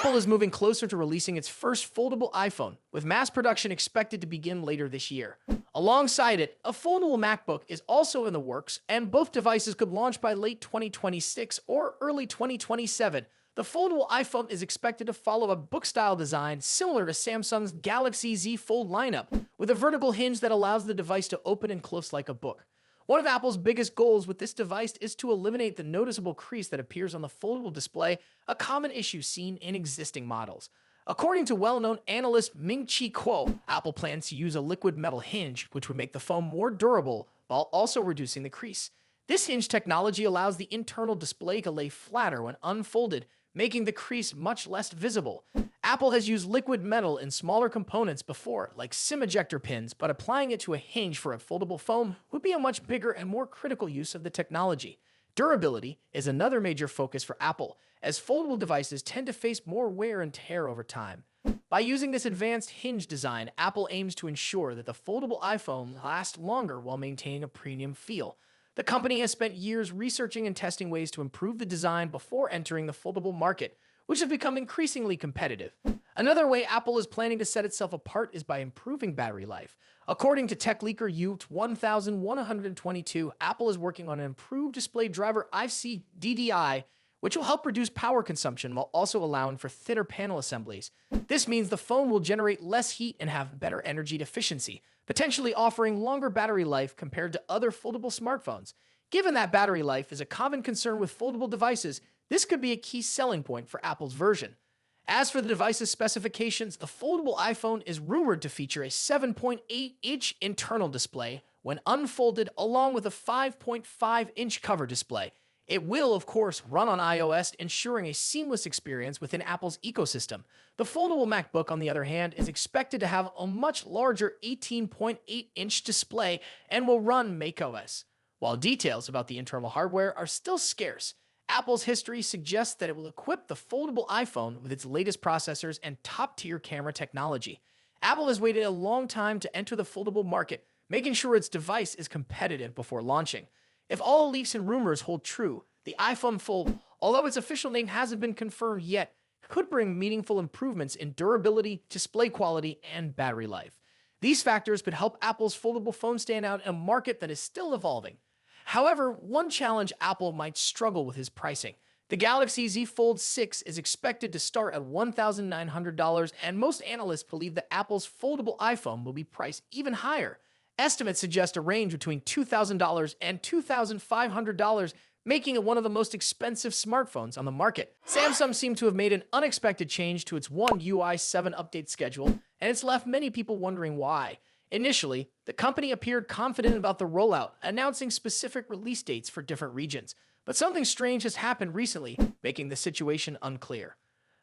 Apple is moving closer to releasing its first foldable iPhone, with mass production expected to begin later this year. Alongside it, a foldable MacBook is also in the works, and both devices could launch by late 2026 or early 2027. The foldable iPhone is expected to follow a book-style design similar to Samsung's Galaxy Z Fold lineup, with a vertical hinge that allows the device to open and close like a book. One of Apple's biggest goals with this device is to eliminate the noticeable crease that appears on the foldable display, a common issue seen in existing models. According to well-known analyst Ming-Chi Kuo, Apple plans to use a liquid metal hinge, which would make the phone more durable while also reducing the crease. This hinge technology allows the internal display to lay flatter when unfolded, making the crease much less visible. Apple has used liquid metal in smaller components before, like SIM ejector pins, but applying it to a hinge for a foldable phone would be a much bigger and more critical use of the technology. Durability is another major focus for Apple, as foldable devices tend to face more wear and tear over time. By using this advanced hinge design, Apple aims to ensure that the foldable iPhone lasts longer while maintaining a premium feel. The company has spent years researching and testing ways to improve the design before entering the foldable market, which has become increasingly competitive. Another way Apple is planning to set itself apart is by improving battery life. According to tech leaker U1122, Apple is working on an improved display driver IC which will help reduce power consumption while also allowing for thinner panel assemblies. This means the phone will generate less heat and have better energy efficiency, potentially offering longer battery life compared to other foldable smartphones. Given that battery life is a common concern with foldable devices, this could be a key selling point for Apple's version. As for the device's specifications, the foldable iPhone is rumored to feature a 7.8-inch internal display when unfolded, along with a 5.5-inch cover display. It will, of course, run on iOS, ensuring a seamless experience within Apple's ecosystem. The foldable MacBook, on the other hand, is expected to have a much larger 18.8-inch display and will run macOS. While details about the internal hardware are still scarce, Apple's history suggests that it will equip the foldable iPhone with its latest processors and top-tier camera technology. Apple has waited a long time to enter the foldable market, making sure its device is competitive before launching. If all leaks and rumors hold true, the iPhone Fold, although its official name hasn't been confirmed yet, could bring meaningful improvements in durability, display quality, and battery life. These factors could help Apple's foldable phone stand out in a market that is still evolving. However, one challenge Apple might struggle with is pricing. The Galaxy Z Fold 6 is expected to start at $1,900, and most analysts believe that Apple's foldable iPhone will be priced even higher. Estimates suggest a range between $2,000 and $2,500, making it one of the most expensive smartphones on the market. Samsung seemed to have made an unexpected change to its One UI 7 update schedule, and it's left many people wondering why. Initially, the company appeared confident about the rollout, announcing specific release dates for different regions. But something strange has happened recently, making the situation unclear.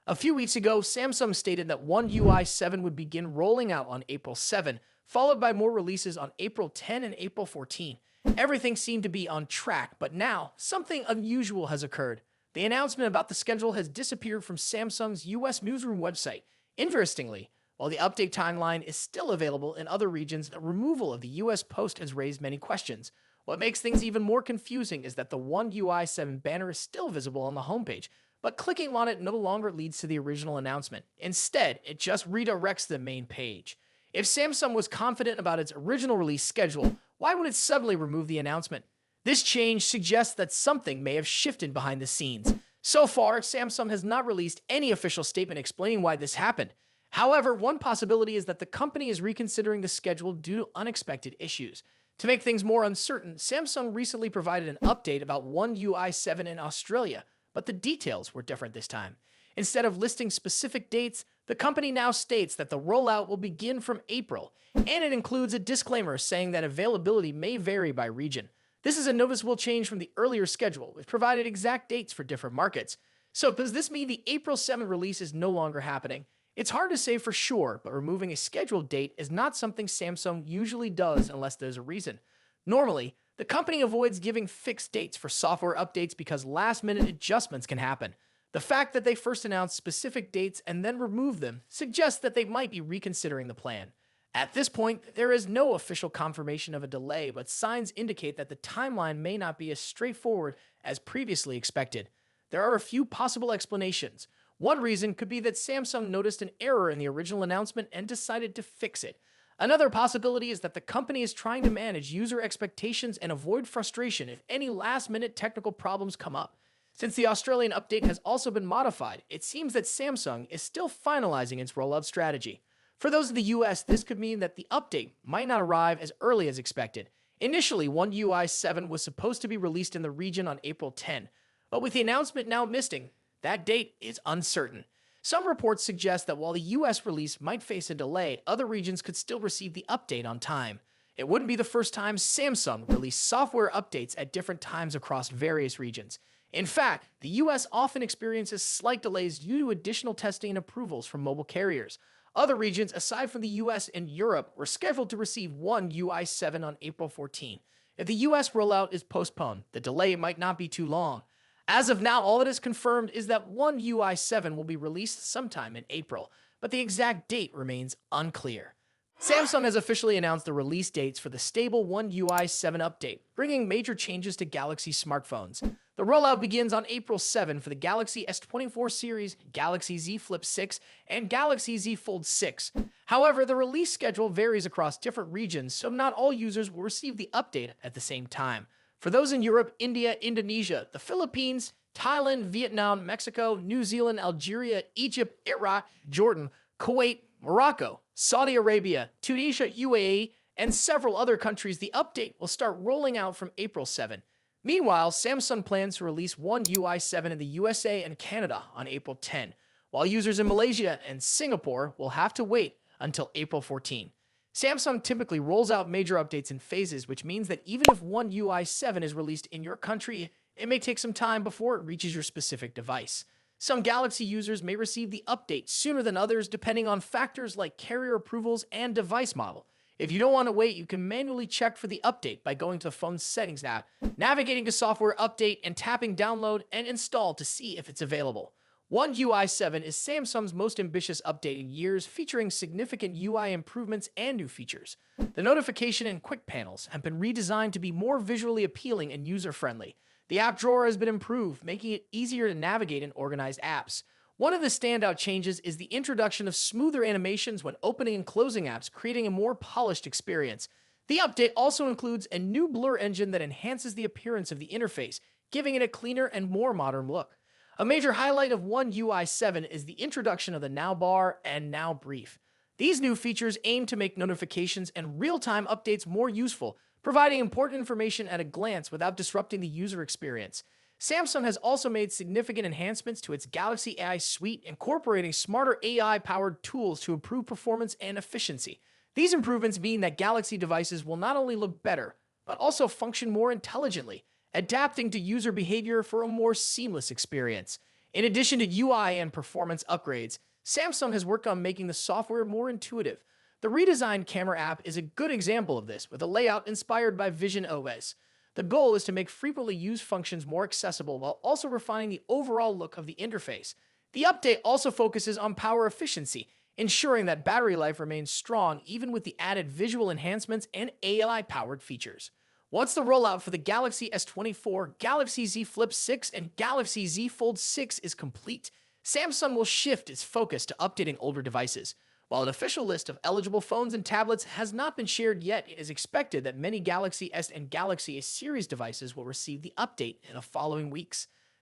A few weeks ago, Samsung stated that One UI 7 would begin rolling out on April 7, followed by more releases on April 10 and April 14. Everything seemed to be on track, but now something unusual has occurred. The announcement about the schedule has disappeared from Samsung's US newsroom website. Interestingly, while the update timeline is still available in other regions, the removal of the US post has raised many questions. What makes things even more confusing is that the One UI 7 banner is still visible on the homepage, but clicking on it no longer leads to the original announcement. Instead, it just redirects to the main page. If Samsung was confident about its original release schedule, why would it suddenly remove the announcement? This change suggests that something may have shifted behind the scenes. So far, Samsung has not released any official statement explaining why this happened. However, one possibility is that the company is reconsidering the schedule due to unexpected issues. To make things more uncertain, Samsung recently provided an update about One UI 7 in Australia, but the details were different this time. Instead of listing specific dates, the company now states that the rollout will begin from April, and it includes a disclaimer saying that availability may vary by region. This is a noticeable change from the earlier schedule, which provided exact dates for different markets. So does this mean the April 7 release is no longer happening? It's hard to say for sure, but removing a scheduled date is not something Samsung usually does unless there's a reason. Normally, the company avoids giving fixed dates for software updates because last-minute adjustments can happen. The fact that they first announced specific dates and then removed them suggests that they might be reconsidering the plan. At this point, there is no official confirmation of a delay, but signs indicate that the timeline may not be as straightforward as previously expected. There are a few possible explanations. One reason could be that Samsung noticed an error in the original announcement and decided to fix it. Another possibility is that the company is trying to manage user expectations and avoid frustration if any last-minute technical problems come up. Since the Australian update has also been modified, it seems that Samsung is still finalizing its rollout strategy. For those in the US, this could mean that the update might not arrive as early as expected. Initially, One UI 7 was supposed to be released in the region on April 10, but with the announcement now missing, that date is uncertain. Some reports suggest that while the US release might face a delay, other regions could still receive the update on time. It wouldn't be the first time Samsung released software updates at different times across various regions. In fact, the US often experiences slight delays due to additional testing and approvals from mobile carriers. Other regions, aside from the US and Europe, were scheduled to receive One UI 7 on April 14. If the US rollout is postponed, the delay might not be too long. As of now, all that is confirmed is that One UI 7 will be released sometime in April, but the exact date remains unclear. Samsung has officially announced the release dates for the stable One UI 7 update, bringing major changes to Galaxy smartphones. The rollout begins on April 7 for the Galaxy S24 series, Galaxy Z Flip 6, and Galaxy Z Fold 6. However, the release schedule varies across different regions, so not all users will receive the update at the same time. For those in Europe, India, Indonesia, the Philippines, Thailand, Vietnam, Mexico, New Zealand, Algeria, Egypt, Iraq, Jordan, Kuwait, Morocco, Saudi Arabia, Tunisia, UAE, and several other countries, the update will start rolling out from April 7. Meanwhile, Samsung plans to release One UI 7 in the USA and Canada on April 10, while users in Malaysia and Singapore will have to wait until April 14. Samsung typically rolls out major updates in phases, which means that even if One UI 7 is released in your country, it may take some time before it reaches your specific device. Some Galaxy users may receive the update sooner than others depending on factors like carrier approvals and device model. If you don't want to wait, you can manually check for the update by going to the phone's settings app, navigating to software update, and tapping download and install to see if it's available. One UI 7 is Samsung's most ambitious update in years, featuring significant UI improvements and new features. The notification and quick panels have been redesigned to be more visually appealing and user-friendly. The app drawer has been improved, making it easier to navigate and organize apps. One of the standout changes is the introduction of smoother animations when opening and closing apps, creating a more polished experience. The update also includes a new blur engine that enhances the appearance of the interface, giving it a cleaner and more modern look. A major highlight of One UI 7 is the introduction of the Now bar and Now brief. These new features aim to make notifications and real-time updates more useful, providing important information at a glance without disrupting the user experience. Samsung has also made significant enhancements to its Galaxy AI suite, incorporating smarter AI-powered tools to improve performance and efficiency. These improvements mean that Galaxy devices will not only look better, but also function more intelligently, adapting to user behavior for a more seamless experience. In addition to UI and performance upgrades, Samsung has worked on making the software more intuitive. The redesigned camera app is a good example of this, with a layout inspired by Vision OS. The goal is to make frequently used functions more accessible while also refining the overall look of the interface. The update also focuses on power efficiency, ensuring that battery life remains strong even with the added visual enhancements and AI-powered features. Once the rollout for the Galaxy S24, Galaxy Z Flip 6, and Galaxy Z Fold 6 is complete, Samsung will shift its focus to updating older devices. While an official list of eligible phones and tablets has not been shared yet, it is expected that many Galaxy S and Galaxy A series devices will receive the update in the following weeks.